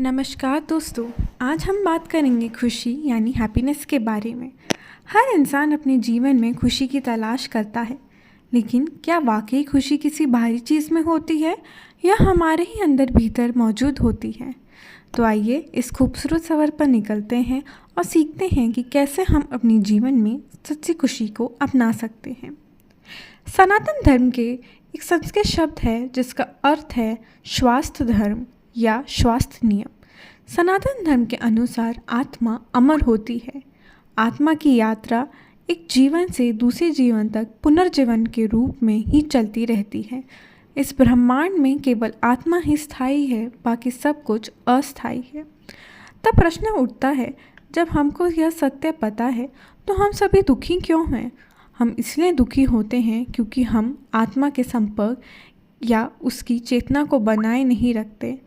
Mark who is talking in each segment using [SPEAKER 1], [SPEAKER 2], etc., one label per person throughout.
[SPEAKER 1] नमस्कार दोस्तों। आज हम बात करेंगे खुशी यानी हैप्पीनेस के बारे में। हर इंसान अपने जीवन में खुशी की तलाश करता है, लेकिन क्या वाकई खुशी किसी बाहरी चीज़ में होती है या हमारे ही अंदर भीतर मौजूद होती है? तो आइए इस खूबसूरत सफ़र पर निकलते हैं और सीखते हैं कि कैसे हम अपने जीवन में सच्ची खुशी को अपना सकते हैं। सनातन धर्म के एक संस्कृत शब्द है जिसका अर्थ है स्वास्थ्य धर्म या स्वास्थ्य नियम। सनातन धर्म के अनुसार आत्मा अमर होती है। आत्मा की यात्रा एक जीवन से दूसरे जीवन तक पुनर्जीवन के रूप में ही चलती रहती है। इस ब्रह्मांड में केवल आत्मा ही स्थायी है, बाकी सब कुछ अस्थायी है। तब प्रश्न उठता है, जब हमको यह सत्य पता है तो हम सभी दुखी क्यों हैं? हम इसलिए दुखी होते हैं क्योंकि हम आत्मा के संपर्क या उसकी चेतना को बनाए नहीं रखते।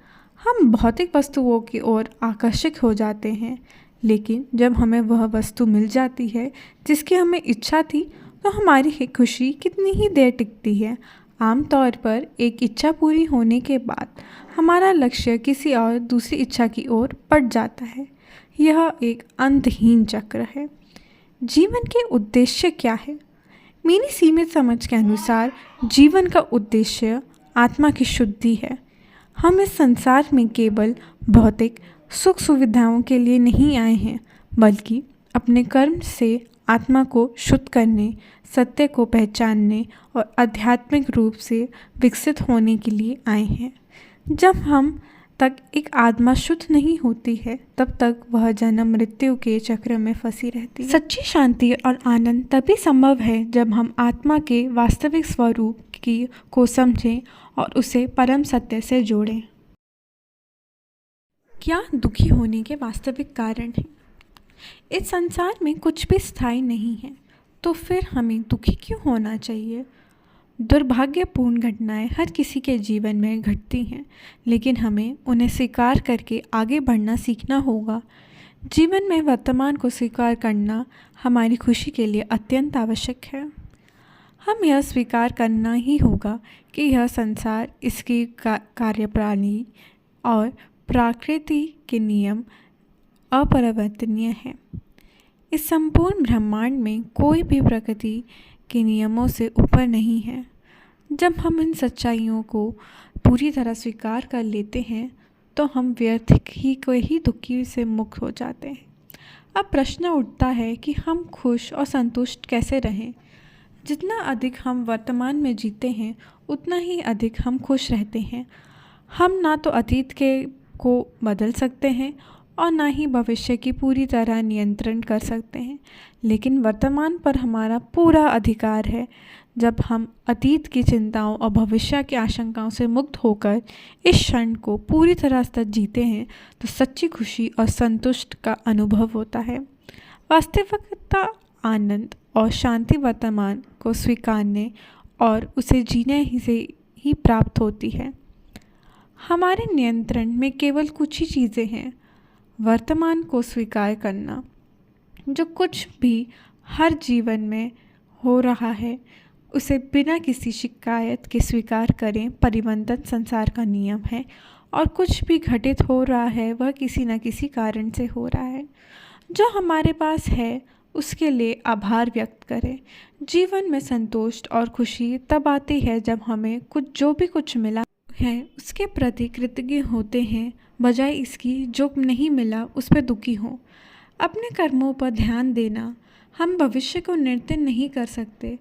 [SPEAKER 1] हम भौतिक वस्तुओं की ओर आकर्षित हो जाते हैं, लेकिन जब हमें वह वस्तु मिल जाती है जिसकी हमें इच्छा थी तो हमारी खुशी कितनी ही देर टिकती है। आमतौर पर एक इच्छा पूरी होने के बाद हमारा लक्ष्य किसी और दूसरी इच्छा की ओर बढ़ जाता है। यह एक अंतहीन चक्र है। जीवन के उद्देश्य क्या है? मेरी सीमित समझ के अनुसार जीवन का उद्देश्य आत्मा की शुद्धि है। हम इस संसार में केवल भौतिक सुख सुविधाओं के लिए नहीं आए हैं, बल्कि अपने कर्म से आत्मा को शुद्ध करने, सत्य को पहचानने और आध्यात्मिक रूप से विकसित होने के लिए आए हैं। जब हम तक एक आत्मा शुद्ध नहीं होती है, तब तक वह जन्म मृत्यु के चक्र में फंसी रहती है। सच्ची शांति और आनंद तभी संभव है जब हम आत्मा के वास्तविक स्वरूप को समझें और उसे परम सत्य से जोड़ें। क्या दुखी होने के वास्तविक कारण हैं? इस संसार में कुछ भी स्थायी नहीं है, तो फिर हमें दुखी क्यों होना चाहिए? दुर्भाग्यपूर्ण घटनाएं हर किसी के जीवन में घटती हैं, लेकिन हमें उन्हें स्वीकार करके आगे बढ़ना सीखना होगा। जीवन में वर्तमान को स्वीकार करना हमारी खुशी के लिए अत्यंत आवश्यक है। हम यह स्वीकार करना ही होगा कि यह संसार, इसकी कार्यप्रणाली और प्रकृति के नियम अपरिवर्तनीय हैं। इस संपूर्ण ब्रह्मांड में कोई भी प्रकृति के नियमों से ऊपर नहीं है। जब हम इन सच्चाइयों को पूरी तरह स्वीकार कर लेते हैं तो हम व्यर्थ ही दुखी से मुक्त हो जाते हैं। अब प्रश्न उठता है कि हम खुश और संतुष्ट कैसे रहें? जितना अधिक हम वर्तमान में जीते हैं, उतना ही अधिक हम खुश रहते हैं। हम ना तो अतीत को बदल सकते हैं और ना ही भविष्य की पूरी तरह नियंत्रण कर सकते हैं, लेकिन वर्तमान पर हमारा पूरा अधिकार है। जब हम अतीत की चिंताओं और भविष्य की आशंकाओं से मुक्त होकर इस क्षण को पूरी तरह से जीते हैं तो सच्ची खुशी और संतुष्ट का अनुभव होता है। वास्तविकता, आनंद और शांति वर्तमान को स्वीकारने और उसे जीने से ही प्राप्त होती है। हमारे नियंत्रण में केवल कुछ ही चीज़ें हैं। वर्तमान को स्वीकार करना, जो कुछ भी हर जीवन में हो रहा है उसे बिना किसी शिकायत के स्वीकार करें। परिवर्तन संसार का नियम है और कुछ भी घटित हो रहा है वह किसी न किसी कारण से हो रहा है। जो हमारे पास है उसके लिए आभार व्यक्त करें। जीवन में संतोष और खुशी तब आती है जब हमें जो भी कुछ मिला है उसके प्रति कृतज्ञ होते हैं, बजाय इसकी जो नहीं मिला उस पर दुखी हों। अपने कर्मों पर ध्यान देना। हम भविष्य को निर्णय नहीं कर सकते,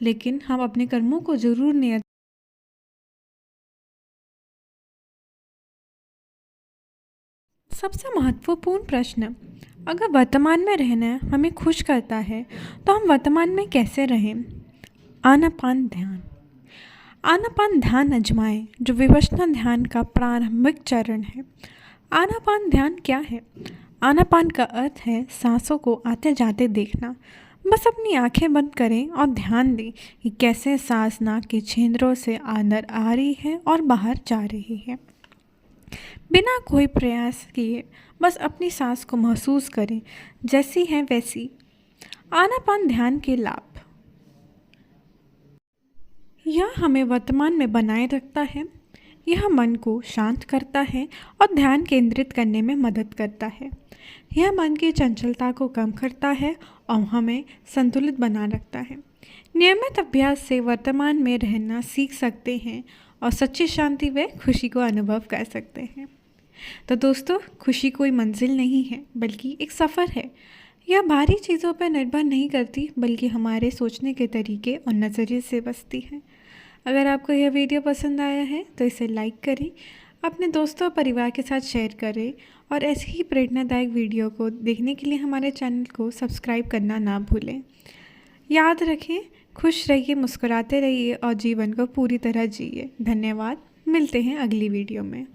[SPEAKER 1] लेकिन हम अपने कर्मों को जरूर सबसे महत्वपूर्ण प्रश्न, अगर वर्तमान में रहना हमें खुश करता है तो हम वर्तमान में कैसे रहें? आनापान ध्यान। आनापान ध्यान आजमाएं, जो विपश्यना ध्यान का प्रारंभिक चरण है। आनापान ध्यान क्या है? आनापान का अर्थ है सांसों को आते जाते देखना। बस अपनी आंखें बंद करें और ध्यान दें कि कैसे सांस नाक के छिद्रों से अंदर आ रही है और बाहर जा रही है। बिना कोई प्रयास किए बस अपनी सांस को महसूस करें, जैसी है वैसी। आनापान ध्यान के लाभ, यह हमें वर्तमान में बनाए रखता है। यह मन को शांत करता है और ध्यान केंद्रित करने में मदद करता है। यह मन की चंचलता को कम करता है और हमें संतुलित बना रखता है। नियमित अभ्यास से वर्तमान में रहना सीख सकते हैं और सच्ची शांति व खुशी को अनुभव कर सकते हैं। तो दोस्तों, खुशी कोई मंजिल नहीं है बल्कि एक सफ़र है। यह बाहरी चीज़ों पर निर्भर नहीं करती बल्कि हमारे सोचने के तरीके और नज़रिए से बसती है। अगर आपको यह वीडियो पसंद आया है तो इसे लाइक करें, अपने दोस्तों और परिवार के साथ शेयर करें और ऐसी ही प्रेरणादायक वीडियो को देखने के लिए हमारे चैनल को सब्सक्राइब करना ना भूलें। याद रखें, खुश रहिए, मुस्कुराते रहिए और जीवन को पूरी तरह जिए। धन्यवाद। मिलते हैं अगली वीडियो में।